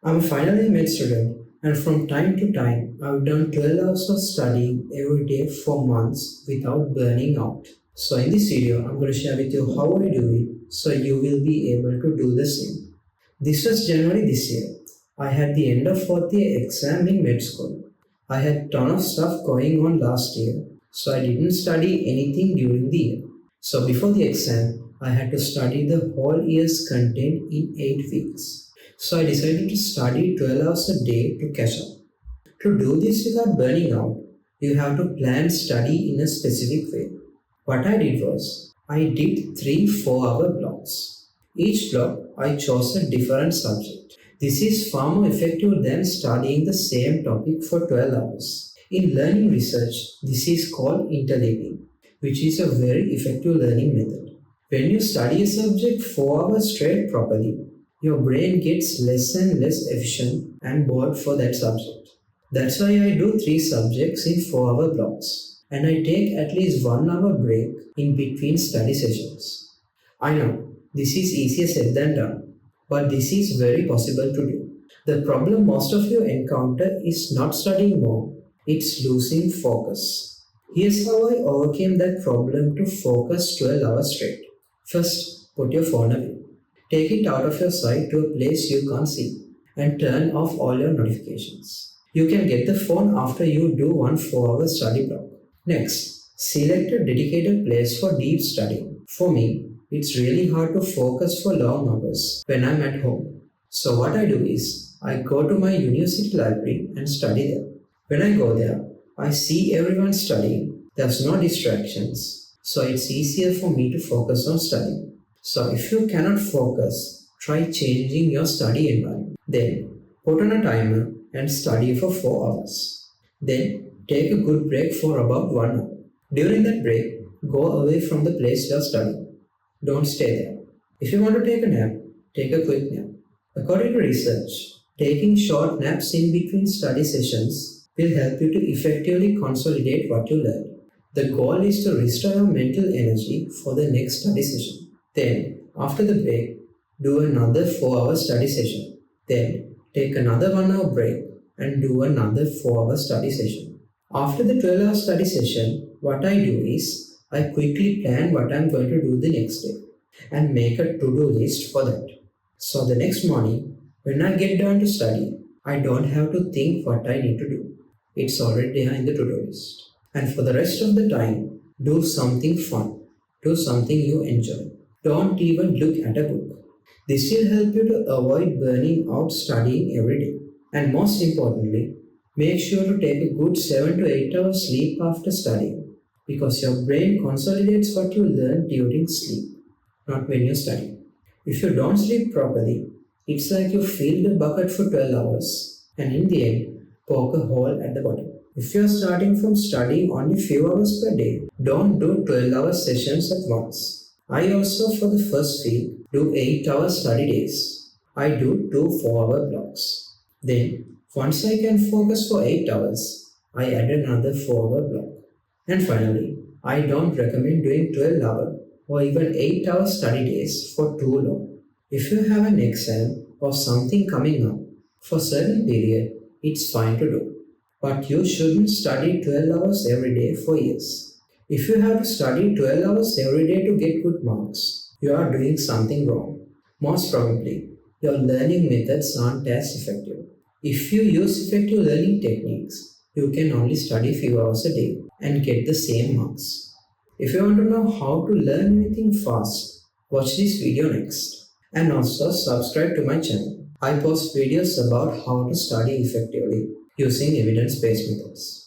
I'm finally a med student, and from time to time, I've done 12 hours of studying every day for months without burning out. So, in this video, I'm going to share with you how I do it so you will be able to do the same. This was January this year. I had the end of fourth year exam in med school. I had ton of stuff going on last year, so I didn't study anything during the year. So before the exam, I had to study the whole year's content in 8 weeks. So I decided to study 12 hours a day to catch up. To do this without burning out, you have to plan study in a specific way. What I did was, I did 3 4-hour blocks. Each block I chose a different subject. This is far more effective than studying the same topic for 12 hours. In learning research, this is called interleaving, which is a very effective learning method. When you study a subject 4 hours straight properly, your brain gets less and less efficient and bored for that subject. That's why I do 3 subjects in 4-hour blocks, and I take at least 1 hour break in between study sessions. I know this is easier said than done, but this is very possible to do. The problem most of you encounter is not studying more, it's losing focus. Here's how I overcame that problem to focus 12 hours straight. First, put your phone away. Take it out of your sight to a place you can't see and turn off all your notifications. You can get the phone after you do one 4-hour study block. Next, select a dedicated place for deep study. For me, it's really hard to focus for long hours when I'm at home. So what I do is, I go to my university library and study there. When I go there, I see everyone studying. There's no distractions, so it's easier for me to focus on studying. So if you cannot focus, try changing your study environment. Then put on a timer and study for 4 hours. Then take a good break for about 1 hour. During that break, go away from the place you're studying. Don't stay there. If you want to take a nap, take a quick nap. According to research, taking short naps in between study sessions will help you to effectively consolidate what you learned. The goal is to restore your mental energy for the next study session. Then, after the break, do another 4-hour study session. Then, take another 1 hour break and do another 4-hour study session. After the 12-hour study session, what I do is, I quickly plan what I'm going to do the next day and make a to-do list for that. So the next morning, when I get down to study, I don't have to think what I need to do. It's already there in the to-do list. And for the rest of the time, do something fun. Do something you enjoy. Don't even look at a book. This will help you to avoid burning out studying every day. And most importantly, make sure to take a good 7 to 8 hours sleep after studying, because your brain consolidates what you learn during sleep, not when you study. If you don't sleep properly, it's like you filled a bucket for 12 hours and in the end, poke a hole at the bottom. If you're starting from studying only few hours per day, don't do 12-hour sessions at once. I also, for the first week, do 8-hour study days. I do 2 4-hour blocks. Then, once I can focus for 8 hours, I add another 4-hour block. And finally, I don't recommend doing 12-hour or even 8-hour study days for too long. If you have an exam or something coming up for a certain period, it's fine to do. But you shouldn't study 12 hours every day for years. If you have to study 12 hours every day to get good marks, you are doing something wrong. Most probably, your learning methods aren't as effective. If you use effective learning techniques, you can only study few hours a day and get the same marks. If you want to know how to learn anything fast, watch this video next. And also subscribe to my channel. I post videos about how to study effectively using evidence-based methods.